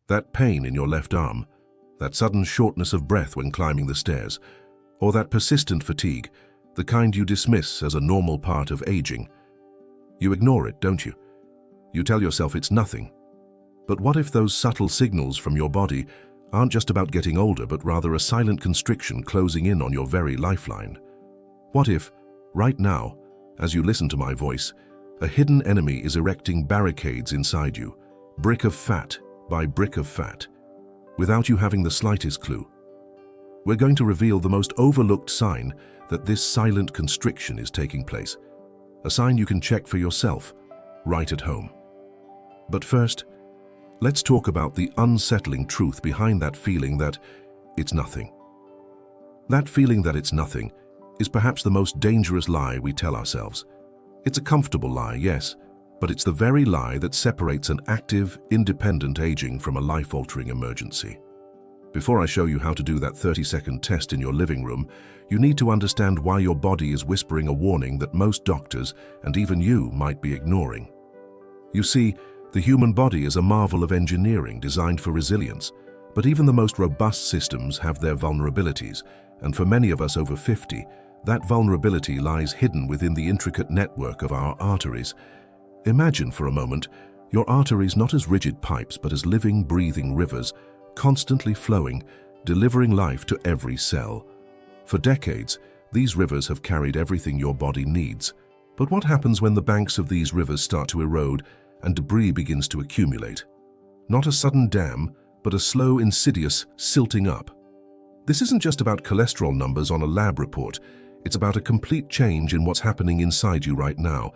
That pain in your left arm, that sudden shortness of breath when climbing the stairs, or that persistent fatigue, the kind you dismiss as a normal part of aging. You ignore it, don't you? You tell yourself it's nothing. But what if those subtle signals from your body aren't just about getting older, but rather a silent constriction closing in on your very lifeline? What if, right now, as you listen to my voice, a hidden enemy is erecting barricades inside you, brick of fat by brick of fat, without you having the slightest clue? We're going to reveal the most overlooked sign that this silent constriction is taking place, a sign you can check for yourself, right at home. But first, let's talk about the unsettling truth behind that feeling that it's nothing. That feeling that it's nothing is perhaps the most dangerous lie we tell ourselves. It's a comfortable lie, yes, but it's the very lie that separates an active, independent aging from a life-altering emergency. Before I show you how to do that 30-second test in your living room, you need to understand why your body is whispering a warning that most doctors, and even you, might be ignoring. You see, the human body is a marvel of engineering designed for resilience, but even the most robust systems have their vulnerabilities, and for many of us over 50, that vulnerability lies hidden within the intricate network of our arteries. Imagine for a moment your arteries not as rigid pipes but as living, breathing rivers, constantly flowing, delivering life to every cell. For decades, these rivers have carried everything your body needs. But what happens when the banks of these rivers start to erode and debris begins to accumulate? Not a sudden dam, but a slow, insidious silting up. This isn't just about cholesterol numbers on a lab report. It's about a complete change in what's happening inside you right now.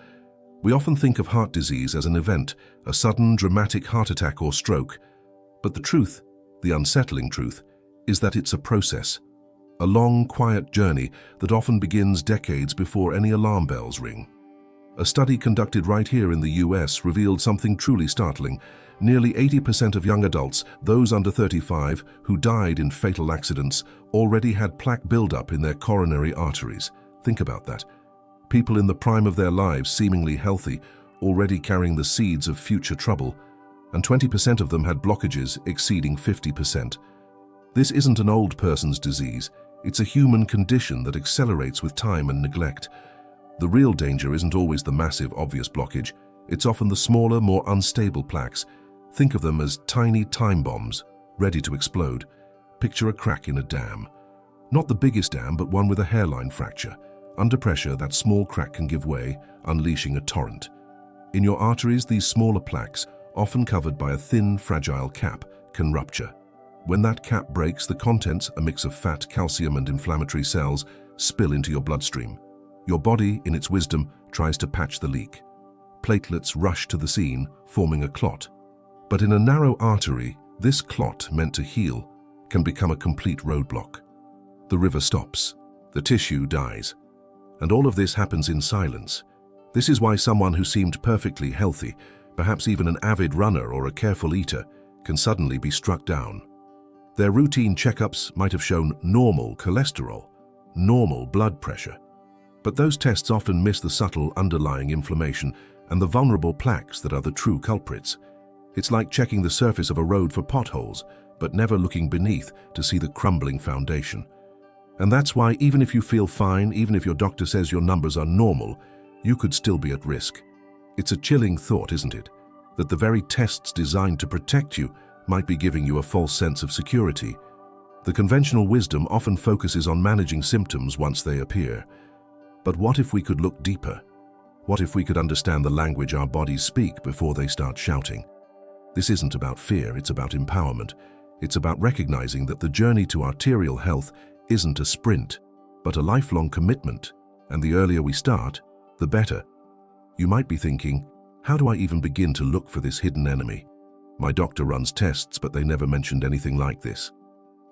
We often think of heart disease as an event, a sudden, dramatic heart attack or stroke. But the truth, the unsettling truth, is that it's a process. A long, quiet journey that often begins decades before any alarm bells ring. A study conducted right here in the US revealed something truly startling. Nearly 80% of young adults, those under 35, who died in fatal accidents, already had plaque buildup in their coronary arteries. Think about that. People in the prime of their lives, seemingly healthy, already carrying the seeds of future trouble, and 20% of them had blockages exceeding 50%. This isn't an old person's disease. It's a human condition that accelerates with time and neglect. The real danger isn't always the massive, obvious blockage. It's often the smaller, more unstable plaques. Think of them as tiny time bombs, ready to explode. Picture a crack in a dam. Not the biggest dam, but one with a hairline fracture. Under pressure, that small crack can give way, unleashing a torrent. In your arteries, these smaller plaques, often covered by a thin, fragile cap, can rupture. When that cap breaks, the contents, a mix of fat, calcium, and inflammatory cells, spill into your bloodstream. Your body, in its wisdom, tries to patch the leak. Platelets rush to the scene, forming a clot. But in a narrow artery, this clot, meant to heal, can become a complete roadblock. The river stops. The tissue dies. And all of this happens in silence. This is why someone who seemed perfectly healthy, perhaps even an avid runner or a careful eater, can suddenly be struck down. Their routine checkups might have shown normal cholesterol, normal blood pressure. But those tests often miss the subtle underlying inflammation and the vulnerable plaques that are the true culprits. It's like checking the surface of a road for potholes, but never looking beneath to see the crumbling foundation. And that's why even if you feel fine, even if your doctor says your numbers are normal, you could still be at risk. It's a chilling thought, isn't it? That the very tests designed to protect you might be giving you a false sense of security. The conventional wisdom often focuses on managing symptoms once they appear. But what if we could look deeper? What if we could understand the language our bodies speak before they start shouting? This isn't about fear, it's about empowerment. It's about recognizing that the journey to arterial health isn't a sprint, but a lifelong commitment. And the earlier we start, the better. You might be thinking, how do I even begin to look for this hidden enemy? My doctor runs tests, but they never mentioned anything like this.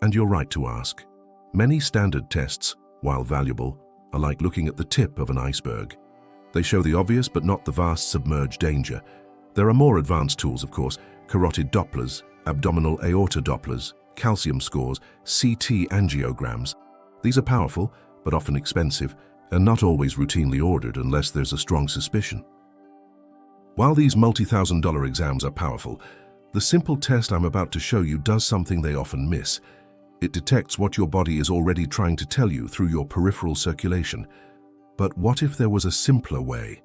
And you're right to ask. Many standard tests, while valuable, are like looking at the tip of an iceberg. They show the obvious, but not the vast submerged danger. There are more advanced tools, of course: carotid Dopplers, abdominal aorta Dopplers, calcium scores, CT angiograms. These are powerful, but often expensive, and not always routinely ordered unless there's a strong suspicion. While these multi-thousand-dollar exams are powerful, The simple test I'm about to show you does something they often miss. It detects what your body is already trying to tell you through your peripheral circulation. But what if there was a simpler way?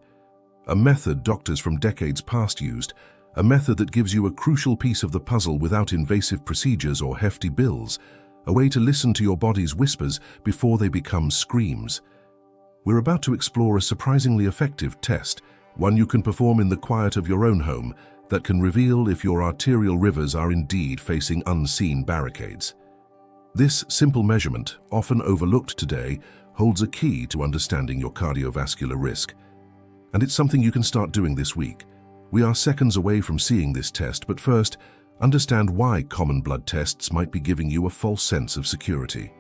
A method doctors from decades past used, a method that gives you a crucial piece of the puzzle without invasive procedures or hefty bills, a way to listen to your body's whispers before they become screams. We're about to explore a surprisingly effective test, one you can perform in the quiet of your own home, that can reveal if your arterial rivers are indeed facing unseen barricades. This simple measurement, often overlooked today, holds a key to understanding your cardiovascular risk. And it's something you can start doing this week. We are seconds away from seeing this test, but first, understand why common blood tests might be giving you a false sense of security.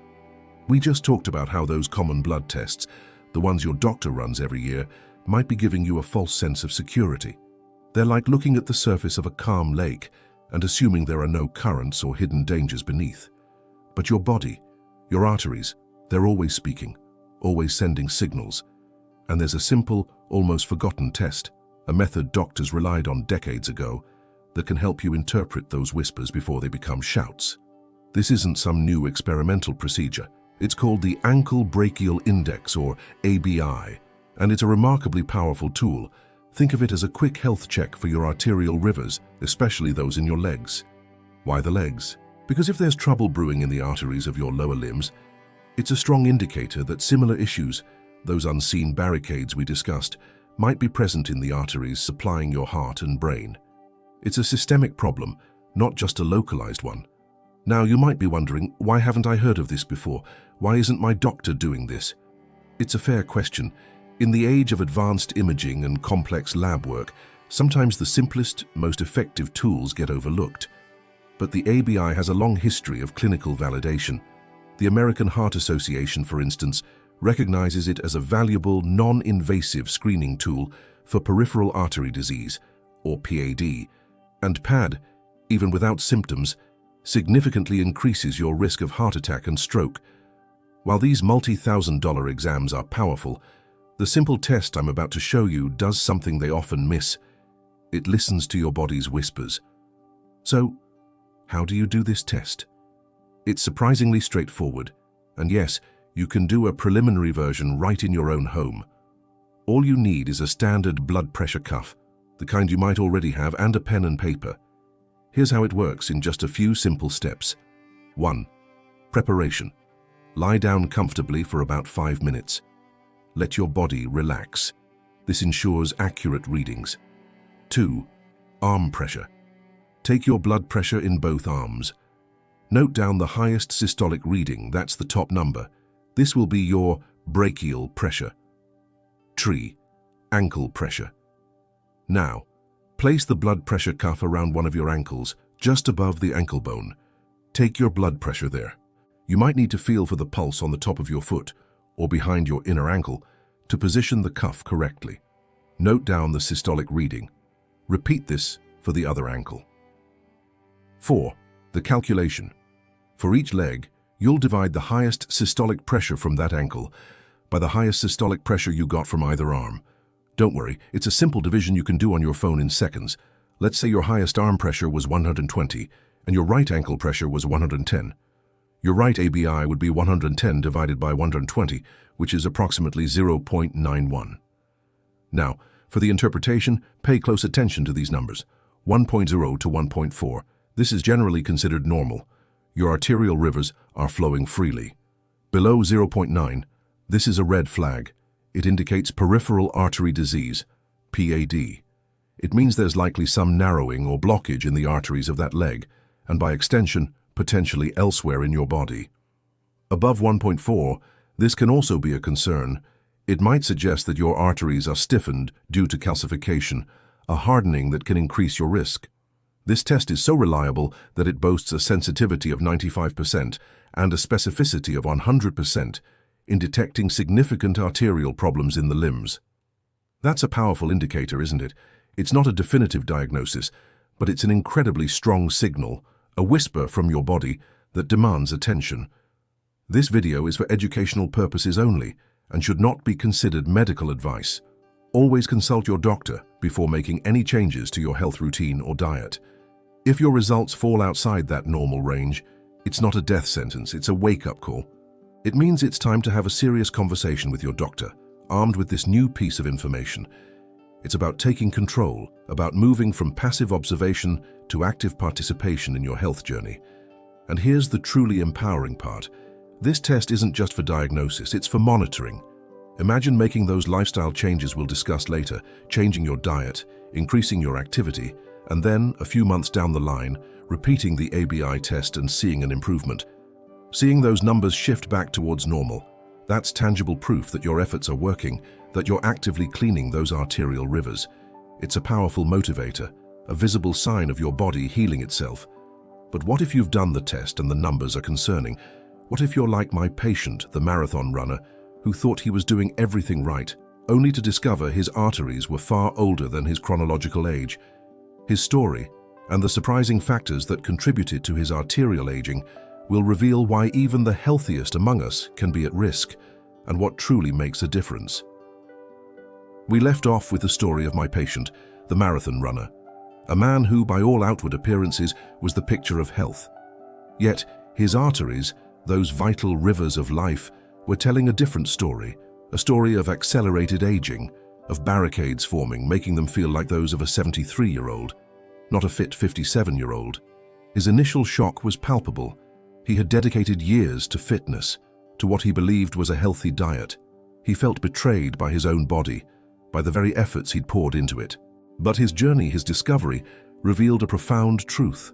We just talked about how those common blood tests, the ones your doctor runs every year, might be giving you a false sense of security. They're like looking at the surface of a calm lake and assuming there are no currents or hidden dangers beneath. But your body, your arteries, they're always speaking, always sending signals. And there's a simple, almost forgotten test, a method doctors relied on decades ago, that can help you interpret those whispers before they become shouts. This isn't some new experimental procedure. It's called the Ankle Brachial Index, or ABI, and it's a remarkably powerful tool. Think of it as a quick health check for your arterial rivers, especially those in your legs. Why the legs? Because if there's trouble brewing in the arteries of your lower limbs, it's a strong indicator that similar issues, those unseen barricades we discussed, might be present in the arteries supplying your heart and brain. It's a systemic problem, not just a localized one. Now, you might be wondering, why haven't I heard of this before? Why isn't my doctor doing this? It's a fair question. In the age of advanced imaging and complex lab work, sometimes the simplest, most effective tools get overlooked. But the ABI has a long history of clinical validation. The American Heart Association, for instance, recognizes it as a valuable, non-invasive screening tool for peripheral artery disease, or PAD, and PAD, even without symptoms, significantly increases your risk of heart attack and stroke. While these multi-thousand-dollar exams are powerful, the simple test I'm about to show you does something they often miss. It listens to your body's whispers. So, how do you do this test? It's surprisingly straightforward, and yes, you can do a preliminary version right in your own home. All you need is a standard blood pressure cuff, the kind you might already have, and a pen and paper. Here's how it works in just a few simple steps. 1. Preparation. Lie down comfortably for about 5 minutes. Let your body relax. This ensures accurate readings. 2. Arm pressure. Take your blood pressure in both arms. Note down the highest systolic reading, that's the top number. This will be your brachial pressure. 3. Ankle pressure. Now, place the blood pressure cuff around one of your ankles, just above the ankle bone. Take your blood pressure there. You might need to feel for the pulse on the top of your foot, or behind your inner ankle, to position the cuff correctly. Note down the systolic reading. Repeat this for the other ankle. 4. The calculation. For each leg, you'll divide the highest systolic pressure from that ankle by the highest systolic pressure you got from either arm. Don't worry, it's a simple division you can do on your phone in seconds. Let's say your highest arm pressure was 120 and your right ankle pressure was 110. Your right ABI would be 110 divided by 120, which is approximately 0.91. Now, for the interpretation, pay close attention to these numbers. 1.0 to 1.4. This is generally considered normal. Your arterial rivers are flowing freely. Below 0.9, this is a red flag. It indicates peripheral artery disease, PAD. It means there's likely some narrowing or blockage in the arteries of that leg, and by extension, potentially elsewhere in your body. Above 1.4, this can also be a concern. It might suggest that your arteries are stiffened due to calcification, a hardening that can increase your risk. This test is so reliable that it boasts a sensitivity of 95% and a specificity of 100% in detecting significant arterial problems in the limbs. That's a powerful indicator, isn't it? It's not a definitive diagnosis, but it's an incredibly strong signal, a whisper from your body that demands attention. This video is for educational purposes only and should not be considered medical advice. Always consult your doctor before making any changes to your health routine or diet. If your results fall outside that normal range, it's not a death sentence, it's a wake-up call. It means it's time to have a serious conversation with your doctor, armed with this new piece of information. It's about taking control, about moving from passive observation to active participation in your health journey. And here's the truly empowering part. This test isn't just for diagnosis, it's for monitoring. Imagine making those lifestyle changes we'll discuss later, changing your diet, increasing your activity, and then, a few months down the line, repeating the ABI test and seeing an improvement. Seeing those numbers shift back towards normal, that's tangible proof that your efforts are working, that you're actively cleaning those arterial rivers. It's a powerful motivator, a visible sign of your body healing itself. But what if you've done the test and the numbers are concerning? What if you're like my patient, the marathon runner, who thought he was doing everything right, only to discover his arteries were far older than his chronological age? His story, and the surprising factors that contributed to his arterial aging, will reveal why even the healthiest among us can be at risk, and what truly makes a difference. We left off with the story of my patient, the marathon runner, a man who, by all outward appearances, was the picture of health. Yet, his arteries, those vital rivers of life, were telling a different story, a story of accelerated aging, of barricades forming, making them feel like those of a 73-year-old, not a fit 57-year-old. His initial shock was palpable. He had dedicated years to fitness, to what he believed was a healthy diet. He felt betrayed by his own body, by the very efforts he'd poured into it. But his journey, his discovery, revealed a profound truth,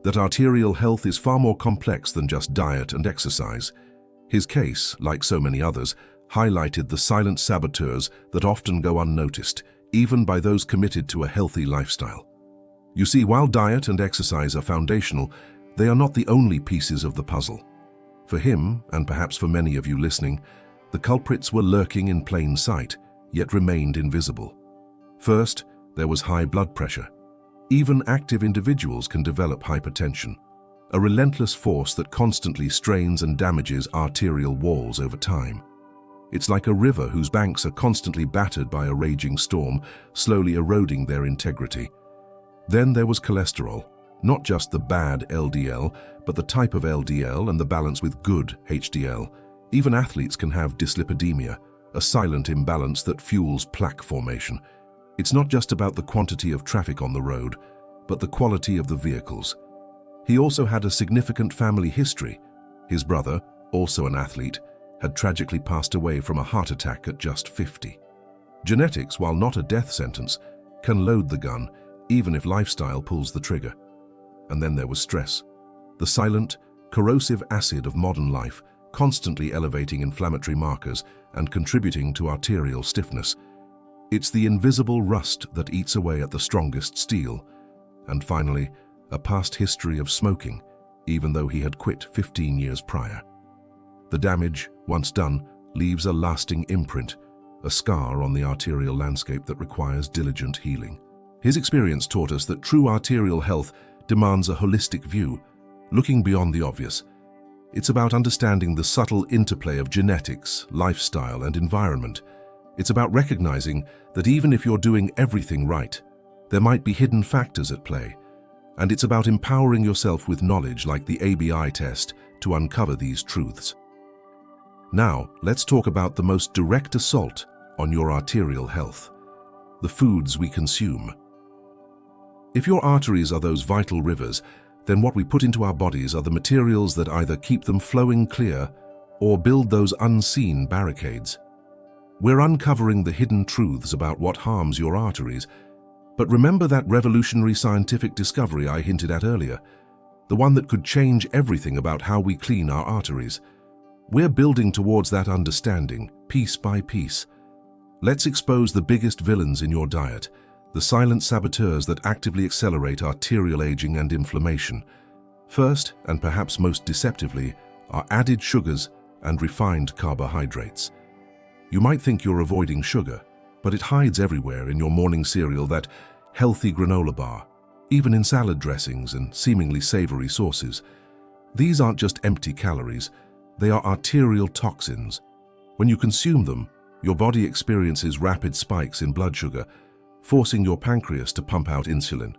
that arterial health is far more complex than just diet and exercise. His case, like so many others, highlighted the silent saboteurs that often go unnoticed, even by those committed to a healthy lifestyle. You see, while diet and exercise are foundational, they are not the only pieces of the puzzle. For him, and perhaps for many of you listening, the culprits were lurking in plain sight, yet remained invisible. First, there was high blood pressure. Even active individuals can develop hypertension, a relentless force that constantly strains and damages arterial walls over time. It's like a river whose banks are constantly battered by a raging storm, slowly eroding their integrity. Then there was cholesterol, not just the bad LDL, but the type of LDL and the balance with good HDL. Even athletes can have dyslipidemia, a silent imbalance that fuels plaque formation. It's not just about the quantity of traffic on the road, but the quality of the vehicles. He also had a significant family history. His brother, also an athlete, had tragically passed away from a heart attack at just 50. Genetics, while not a death sentence, can load the gun, even if lifestyle pulls the trigger. And then there was stress, the silent, corrosive acid of modern life, constantly elevating inflammatory markers and contributing to arterial stiffness. It's the invisible rust that eats away at the strongest steel. And finally, a past history of smoking, even though he had quit 15 years prior. The damage, once done, leaves a lasting imprint, a scar on the arterial landscape that requires diligent healing. His experience taught us that true arterial health demands a holistic view, looking beyond the obvious. It's about understanding the subtle interplay of genetics, lifestyle, and environment. It's about recognizing that even if you're doing everything right, there might be hidden factors at play. And it's about empowering yourself with knowledge like the ABI test to uncover these truths. Now, let's talk about the most direct assault on your arterial health: the foods we consume. If your arteries are those vital rivers, then what we put into our bodies are the materials that either keep them flowing clear or build those unseen barricades. We're uncovering the hidden truths about what harms your arteries. But remember that revolutionary scientific discovery I hinted at earlier, the one that could change everything about how we clean our arteries. We're building towards that understanding, piece by piece. Let's expose the biggest villains in your diet, the silent saboteurs that actively accelerate arterial aging and inflammation. First, and perhaps most deceptively, are added sugars and refined carbohydrates. You might think you're avoiding sugar, but it hides everywhere in your morning cereal, that healthy granola bar, even in salad dressings and seemingly savory sauces. These aren't just empty calories, they are arterial toxins. When you consume them, your body experiences rapid spikes in blood sugar, forcing your pancreas to pump out insulin.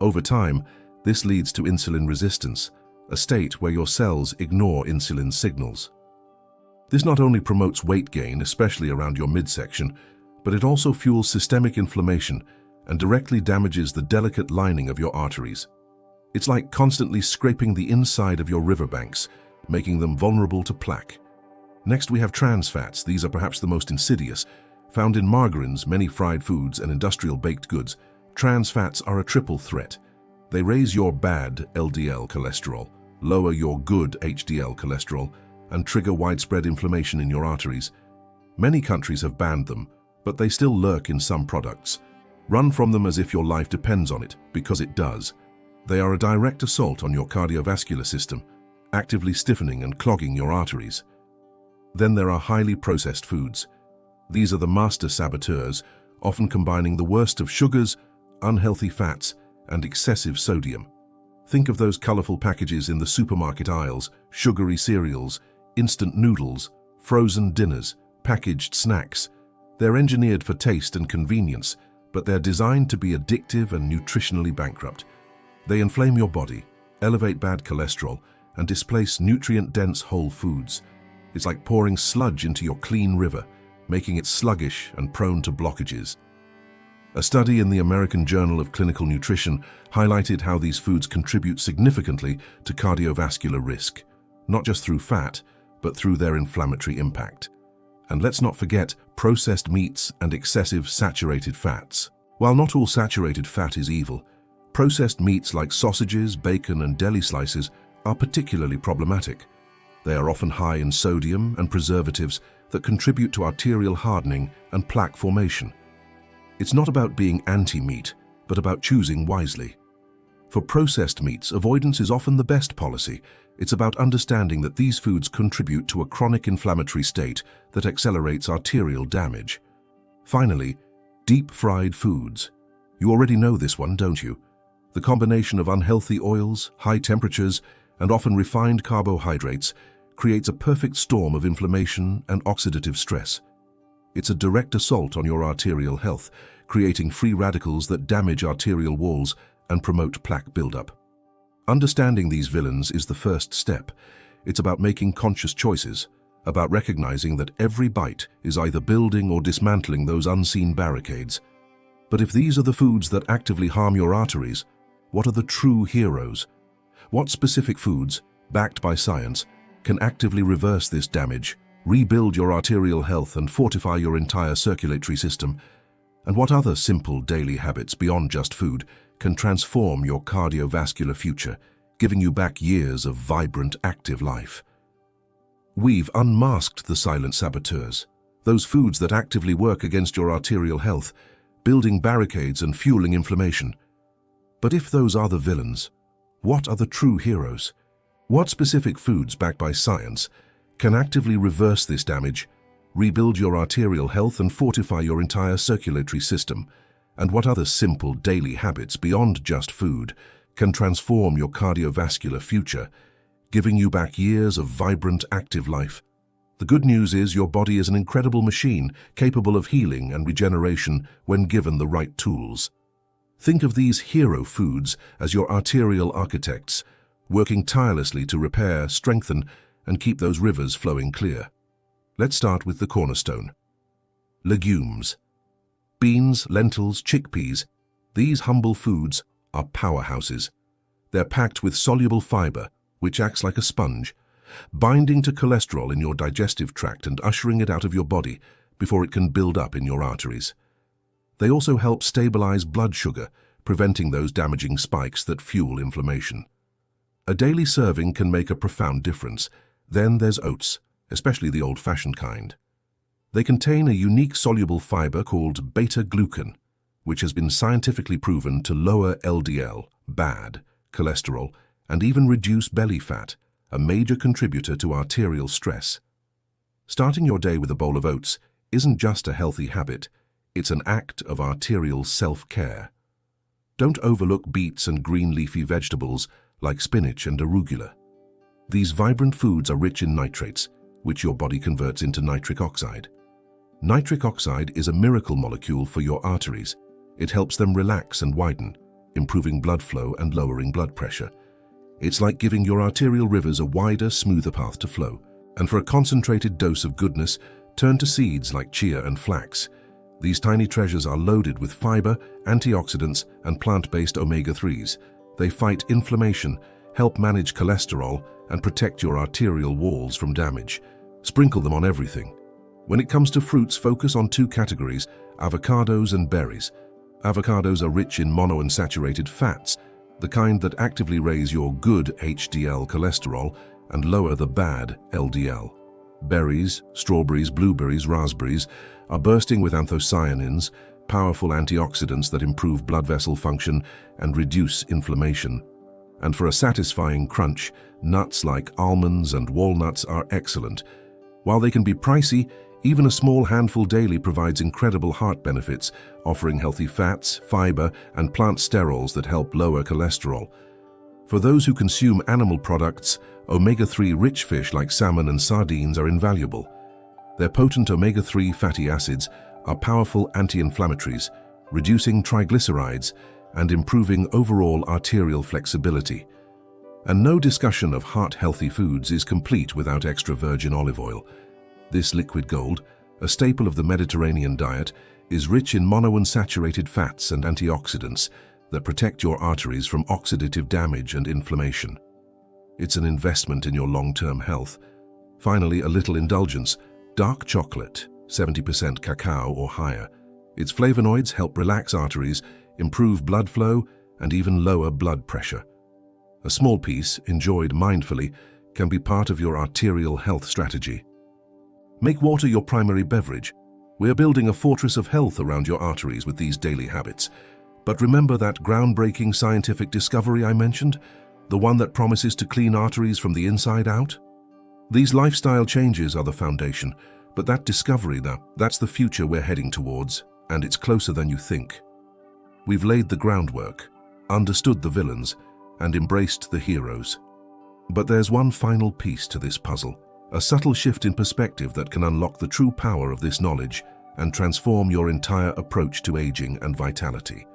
Over time, This leads to insulin resistance, a state where your cells ignore insulin signals. This not only promotes weight gain, especially around your midsection, but it also fuels systemic inflammation and directly damages the delicate lining of your arteries. It's like constantly scraping the inside of your riverbanks, making them vulnerable to plaque. Next, we have trans fats. These are perhaps the most insidious. Found in margarines, many fried foods, and industrial baked goods, trans fats are a triple threat. They raise your bad LDL cholesterol, lower your good HDL cholesterol, and trigger widespread inflammation in your arteries. Many countries have banned them, but they still lurk in some products. Run from them as if your life depends on it, because it does. They are a direct assault on your cardiovascular system, actively stiffening and clogging your arteries. Then there are highly processed foods. These are the master saboteurs, often combining the worst of sugars, unhealthy fats, and excessive sodium. Think of those colorful packages in the supermarket aisles: sugary cereals, instant noodles, frozen dinners, packaged snacks. They're engineered for taste and convenience, but they're designed to be addictive and nutritionally bankrupt. They inflame your body, elevate bad cholesterol, and displace nutrient-dense whole foods. It's like pouring sludge into your clean river, making it sluggish and prone to blockages. A study in the American Journal of Clinical Nutrition highlighted how these foods contribute significantly to cardiovascular risk, not just through fat, but through their inflammatory impact. And let's not forget processed meats and excessive saturated fats. While not all saturated fat is evil, processed meats like sausages, bacon, and deli slices are particularly problematic. They are often high in sodium and preservatives that contribute to arterial hardening and plaque formation. It's not about being anti-meat, but about choosing wisely. For processed meats, avoidance is often the best policy. It's about understanding that these foods contribute to a chronic inflammatory state that accelerates arterial damage. Finally, deep-fried foods. You already know this one, don't you? The combination of unhealthy oils, high temperatures, and often refined carbohydrates creates a perfect storm of inflammation and oxidative stress. It's a direct assault on your arterial health, creating free radicals that damage arterial walls and promote plaque buildup. Understanding these villains is the first step. It's about making conscious choices, about recognizing that every bite is either building or dismantling those unseen barricades. But if these are the foods that actively harm your arteries, what are the true heroes? What specific foods, backed by science, can actively reverse this damage, rebuild your arterial health, and fortify your entire circulatory system? And what other simple daily habits beyond just food can transform your cardiovascular future, giving you back years of vibrant, active life? We've unmasked the silent saboteurs, those foods that actively work against your arterial health, building barricades and fueling inflammation. But if those are the villains, what are the true heroes? What specific foods backed by science can actively reverse this damage, rebuild your arterial health, and fortify your entire circulatory system? And what other simple daily habits beyond just food can transform your cardiovascular future, giving you back years of vibrant, active life? The good news is your body is an incredible machine, capable of healing and regeneration when given the right tools. Think of these hero foods as your arterial architects, working tirelessly to repair, strengthen, and keep those rivers flowing clear. Let's start with the cornerstone. Legumes. Beans, lentils, chickpeas. These humble foods are powerhouses. They're packed with soluble fiber, which acts like a sponge, binding to cholesterol in your digestive tract and ushering it out of your body before it can build up in your arteries. They also help stabilize blood sugar, preventing those damaging spikes that fuel inflammation. A daily serving can make a profound difference. Then there's oats, especially the old-fashioned kind. They contain a unique soluble fiber called beta-glucan, which has been scientifically proven to lower LDL, bad cholesterol, and even reduce belly fat, a major contributor to arterial stress. Starting your day with a bowl of oats isn't just a healthy habit, it's an act of arterial self-care. Don't overlook beets and green leafy vegetables like spinach and arugula. These vibrant foods are rich in nitrates, which your body converts into nitric oxide. Nitric oxide is a miracle molecule for your arteries. It helps them relax and widen, improving blood flow and lowering blood pressure. It's like giving your arterial rivers a wider, smoother path to flow. And for a concentrated dose of goodness, turn to seeds like chia and flax. These tiny treasures are loaded with fiber, antioxidants, and plant-based omega-3s. They fight inflammation, help manage cholesterol, and protect your arterial walls from damage. Sprinkle them on everything. When it comes to fruits, focus on two categories: avocados and berries. Avocados are rich in monounsaturated fats, the kind that actively raise your good HDL cholesterol and lower the bad LDL. Berries, strawberries, blueberries, raspberries are bursting with anthocyanins, powerful antioxidants that improve blood vessel function and reduce inflammation. And for a satisfying crunch, nuts like almonds and walnuts are excellent. While they can be pricey, even a small handful daily provides incredible heart benefits, offering healthy fats, fiber, and plant sterols that help lower cholesterol. For those who consume animal products, omega-3 rich fish like salmon and sardines are invaluable. Their potent omega-3 fatty acids are powerful anti-inflammatories, reducing triglycerides and improving overall arterial flexibility. And no discussion of heart-healthy foods is complete without extra virgin olive oil. This liquid gold, a staple of the Mediterranean diet, is rich in monounsaturated fats and antioxidants that protect your arteries from oxidative damage and inflammation. It's an investment in your long-term health. Finally, a little indulgence: dark chocolate, 70% cacao or higher. Its flavonoids help relax arteries, improve blood flow, and even lower blood pressure. A small piece, enjoyed mindfully, can be part of your arterial health strategy. Make water your primary beverage. We're building a fortress of health around your arteries with these daily habits. But remember that groundbreaking scientific discovery I mentioned? The one that promises to clean arteries from the inside out? These lifestyle changes are the foundation, but that discovery, that's the future we're heading towards, and it's closer than you think. We've laid the groundwork, understood the villains, and embraced the heroes. But there's one final piece to this puzzle. A subtle shift in perspective that can unlock the true power of this knowledge and transform your entire approach to aging and vitality.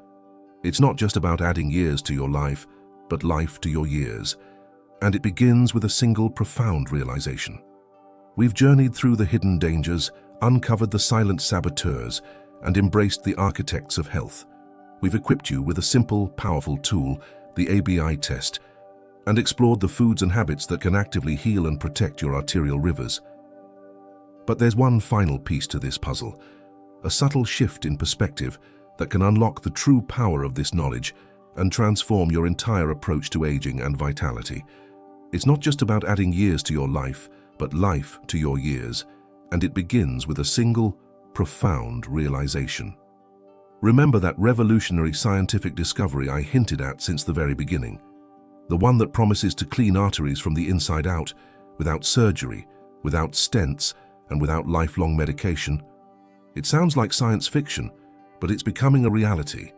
It's not just about adding years to your life, but life to your years. And it begins with a single profound realization. We've journeyed through the hidden dangers, uncovered the silent saboteurs, and embraced the architects of health. We've equipped you with a simple, powerful tool, the ABI test, and explored the foods and habits that can actively heal and protect your arterial rivers. But there's one final piece to this puzzle, a subtle shift in perspective that can unlock the true power of this knowledge and transform your entire approach to aging and vitality. It's not just about adding years to your life, but life to your years, and it begins with a single, profound realization. Remember that revolutionary scientific discovery I hinted at since the very beginning. The one that promises to clean arteries from the inside out, without surgery, without stents, and without lifelong medication. It sounds like science fiction, but it's becoming a reality.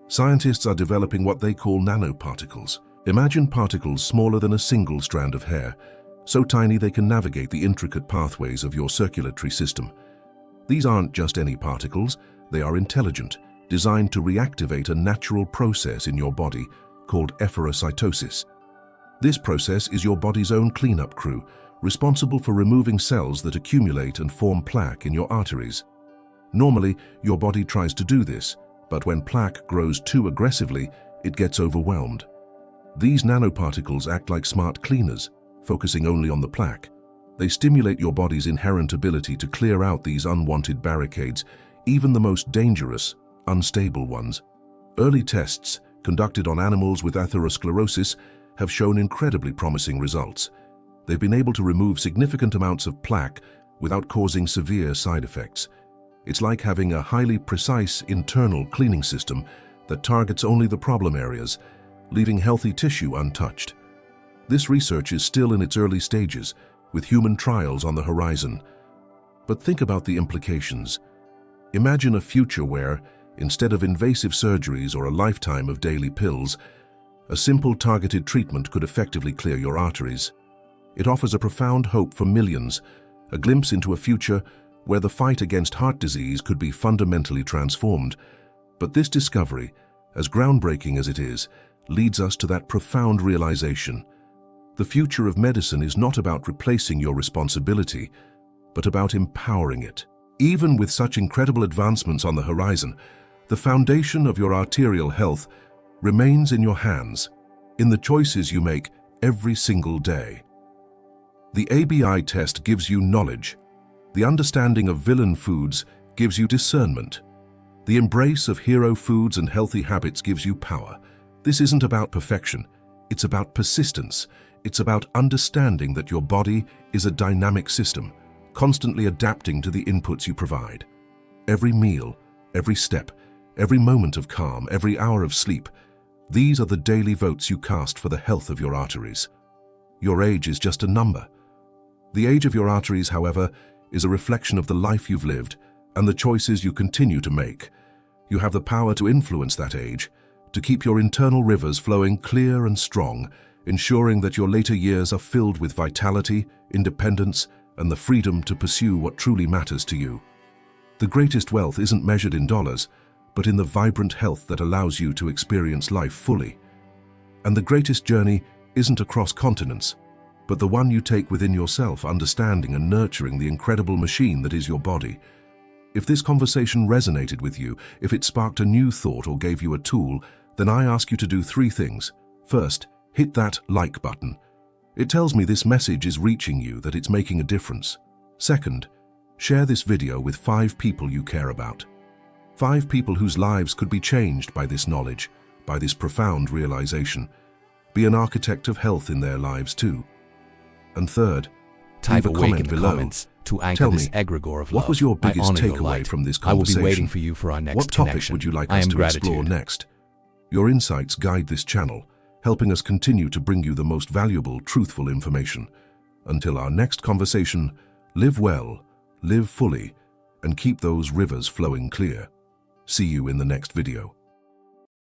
Scientists are developing what they call nanoparticles. Imagine particles smaller than a single strand of hair, so tiny they can navigate the intricate pathways of your circulatory system. These aren't just any particles, they are intelligent, designed to reactivate a natural process in your body called efferocytosis. This process is your body's own cleanup crew, responsible for removing cells that accumulate and form plaque in your arteries. Normally, your body tries to do this, but when plaque grows too aggressively, it gets overwhelmed. These nanoparticles act like smart cleaners, focusing only on the plaque. They stimulate your body's inherent ability to clear out these unwanted barricades, even the most dangerous, unstable ones. Early tests, conducted on animals with atherosclerosis, have shown incredibly promising results. They've been able to remove significant amounts of plaque without causing severe side effects. It's like having a highly precise internal cleaning system that targets only the problem areas, leaving healthy tissue untouched. This research is still in its early stages, with human trials on the horizon. But think about the implications. Imagine a future where, instead of invasive surgeries or a lifetime of daily pills, a simple targeted treatment could effectively clear your arteries. It offers a profound hope for millions, a glimpse into a future where the fight against heart disease could be fundamentally transformed. But this discovery, as groundbreaking as it is, leads us to that profound realization. The future of medicine is not about replacing your responsibility, but about empowering it. Even with such incredible advancements on the horizon, the foundation of your arterial health remains in your hands, in the choices you make every single day. The ABI test gives you knowledge. The understanding of villain foods gives you discernment. The embrace of hero foods and healthy habits gives you power. This isn't about perfection. It's about persistence. It's about understanding that your body is a dynamic system, constantly adapting to the inputs you provide. Every meal, every step, every moment of calm, every hour of sleep, these are the daily votes you cast for the health of your arteries. Your age is just a number. The age of your arteries, however, is a reflection of the life you've lived and the choices you continue to make. You have the power to influence that age, to keep your internal rivers flowing clear and strong, ensuring that your later years are filled with vitality, independence, and the freedom to pursue what truly matters to you. The greatest wealth isn't measured in dollars, but in the vibrant health that allows you to experience life fully. And the greatest journey isn't across continents, but the one you take within yourself, understanding and nurturing the incredible machine that is your body. If this conversation resonated with you, if it sparked a new thought or gave you a tool, then I ask you to do 3 things. First, hit that like button. It tells me this message is reaching you, that it's making a difference. Second, share this video with 5 people you care about. 5 people whose lives could be changed by this knowledge, by this profound realization. Be an architect of health in their lives too. And third, Type leave a awake in comment the below. comments to anchor Tell this me, egregore of love. what was your I biggest honor your takeaway light. from this I will conversation? be waiting for you for our next What topic connection. would you like I us am to explore gratitude. next? Your insights guide this channel, helping us continue to bring you the most valuable, truthful information. Until our next conversation, live well, live fully, and keep those rivers flowing clear. See you in the next video.